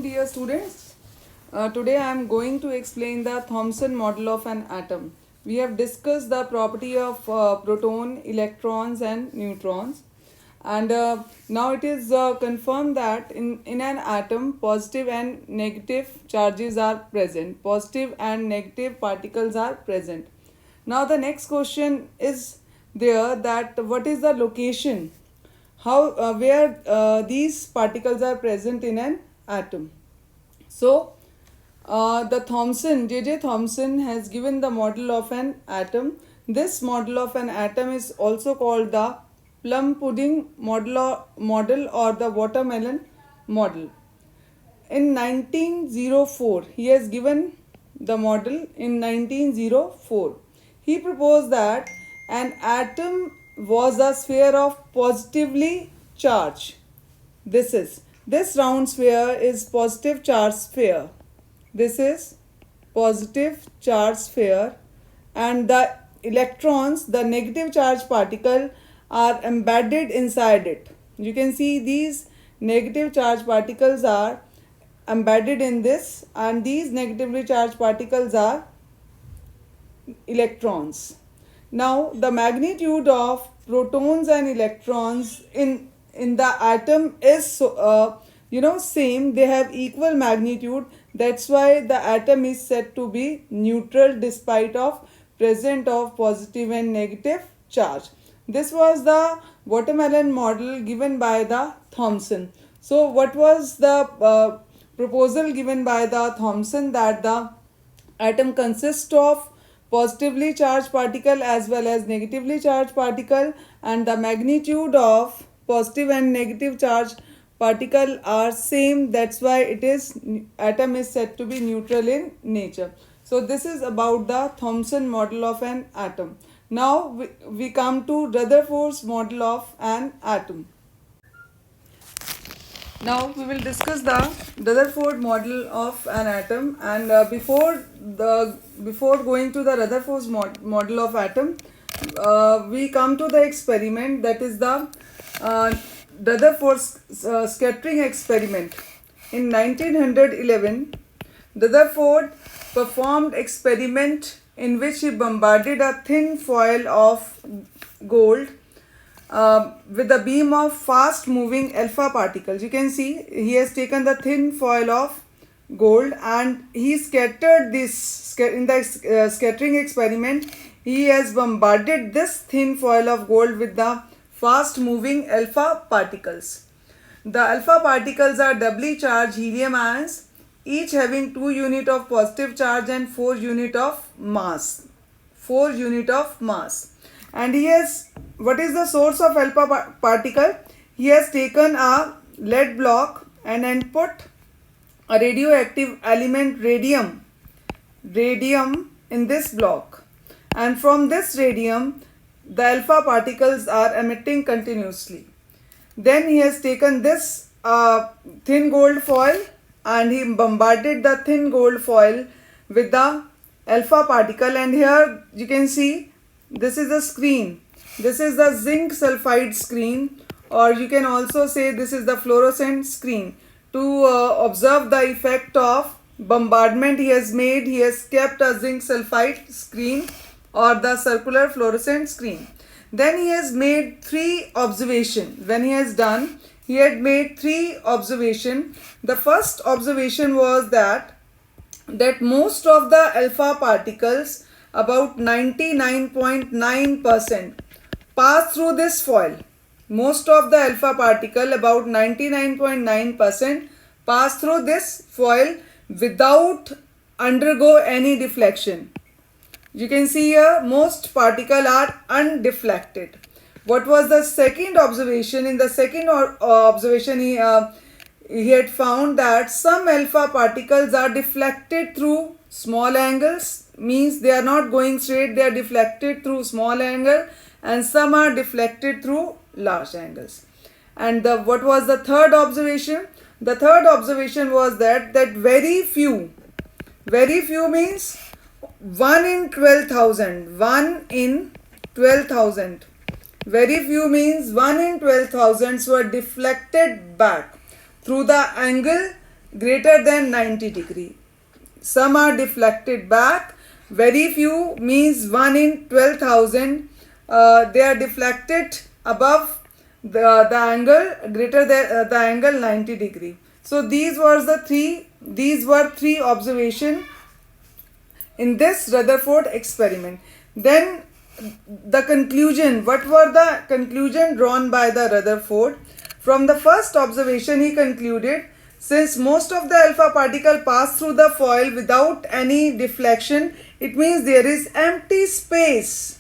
dear students. Today I am going to explain the Thomson model of an atom. We have discussed the property of proton, electrons and neutrons. And now it is confirmed that in an atom positive and negative charges are present. Positive and negative particles are present. Now the next question is there, that what is the location, how where these particles are present in an atom. So the J.J. Thomson has given the model of an atom. This model of an atom is also called the plum pudding model or the watermelon model. In 1904, he has given the model in 1904. He proposed that an atom was a sphere of positively charged. This round sphere is positive charge sphere. This is positive charge sphere, and the electrons, the negative charge particle, are embedded inside it. You can see these negative charge particles are embedded in this, and these negatively charged particles are electrons. Now the magnitude of protons and electrons in the atom is same. They have equal magnitude. That's why the atom is said to be neutral despite of presence of positive and negative charge. This was the watermelon model given by the Thomson. So what was the proposal given by the Thomson? That the atom consists of positively charged particle as well as negatively charged particle, and the magnitude of positive and negative charge particle are same. That's why atom is said to be neutral in nature. So this is about the Thomson model of an atom. Now we come to Rutherford's model of an atom. Now we will discuss the Rutherford model of an atom, and before going to the Rutherford's model of atom, we come to the experiment, that is the Rutherford's scattering experiment. In 1911, Rutherford performed experiment in which he bombarded a thin foil of gold with a beam of fast moving alpha particles. You can see he has taken the thin foil of gold and he scattered this in the scattering experiment. He has bombarded this thin foil of gold with the fast moving alpha particles. The alpha particles are doubly charged helium ions, each having 2 units of positive charge and 4 units of mass. 4 units of mass. And he has, what is the source of alpha particle? He has taken a lead block and then put a radioactive element radium in this block, and from this radium the alpha particles are emitting continuously. Then he has taken this thin gold foil and he bombarded the thin gold foil with the alpha particle, and here you can see this is the screen. This is the zinc sulfide screen, or you can also say this is the fluorescent screen. To observe the effect of bombardment he has kept a zinc sulfide screen or the circular fluorescent screen. Then he has made 3 observations. When he has done, he had made 3 observations. The first observation was that most of the alpha particles, about 99.9%, pass through this foil. Most of the alpha particle, about 99.9%, pass through this foil without undergo any deflection. You can see here most particles are undeflected. What was the second observation? In the second observation, he had found that some alpha particles are deflected through small angles, means they are not going straight, they are deflected through small angle, and some are deflected through large angles. And what was the third observation? The third observation was that very few means 1 in 12,000. 1 in 12,000. Very few means 1 in 12,000 were deflected back through the angle greater than 90 degree. Some are deflected back. Very few means 1 in 12,000. They are deflected above the angle greater than the angle 90 degree. So these were three observation in this Rutherford experiment. Then the conclusion, what were the conclusion drawn by the Rutherford? From the first observation he concluded, since most of the alpha particle pass through the foil without any deflection, it means there is empty space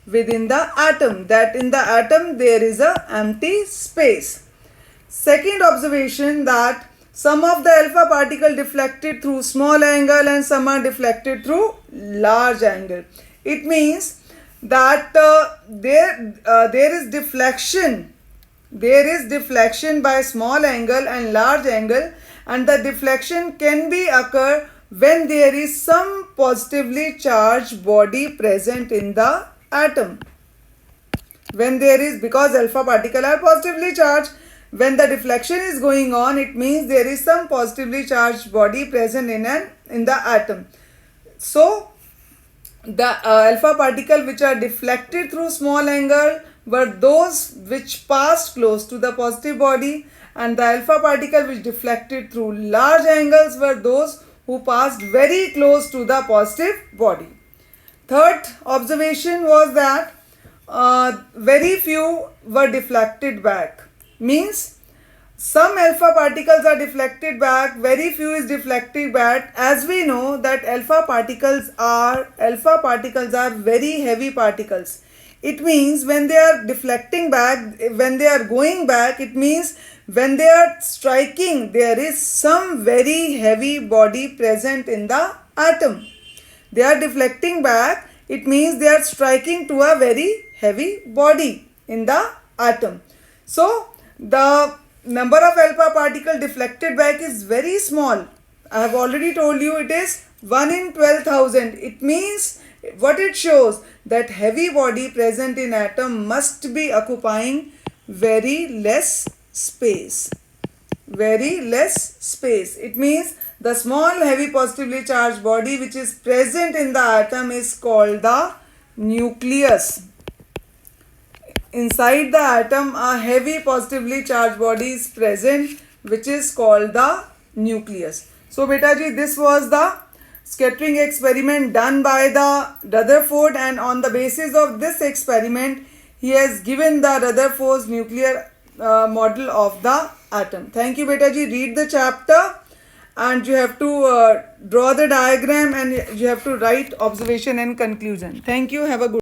within the atom, that in the atom there is a empty space. Second observation, that some of the alpha particle deflected through small angle and some are deflected through large angle. It means that there is deflection. There is deflection by small angle and large angle, and the deflection can be occur when there is some positively charged body present in the atom. When there is, because alpha particle are positively charged, when the deflection is going on, it means there is some positively charged body present in the atom. So the alpha particle which are deflected through small angle were those which passed close to the positive body, and the alpha particle which deflected through large angles were those who passed very close to the positive body. Third observation was that very few were deflected back. Means some alpha particles are deflected back, very few is deflected back. As we know that alpha particles are very heavy particles. It means when they are deflecting back, when they are going back, it means when they are striking, there is some very heavy body present in the atom. They are deflecting back, it means they are striking to a very heavy body in the atom. So the number of alpha particle deflected back is very small. I have already told you it is 1 in 12,000. It means, what it shows, that heavy body present in atom must be occupying very less space. Very less space. It means the small heavy positively charged body which is present in the atom is called the nucleus. Inside the atom a heavy positively charged body is present which is called the nucleus. So beta ji, this was the scattering experiment done by the Rutherford, and on the basis of this experiment he has given the Rutherford's nuclear model of the atom. Thank you beta ji. Read the chapter and you have to draw the diagram and you have to write observation and conclusion. Thank you. Have a good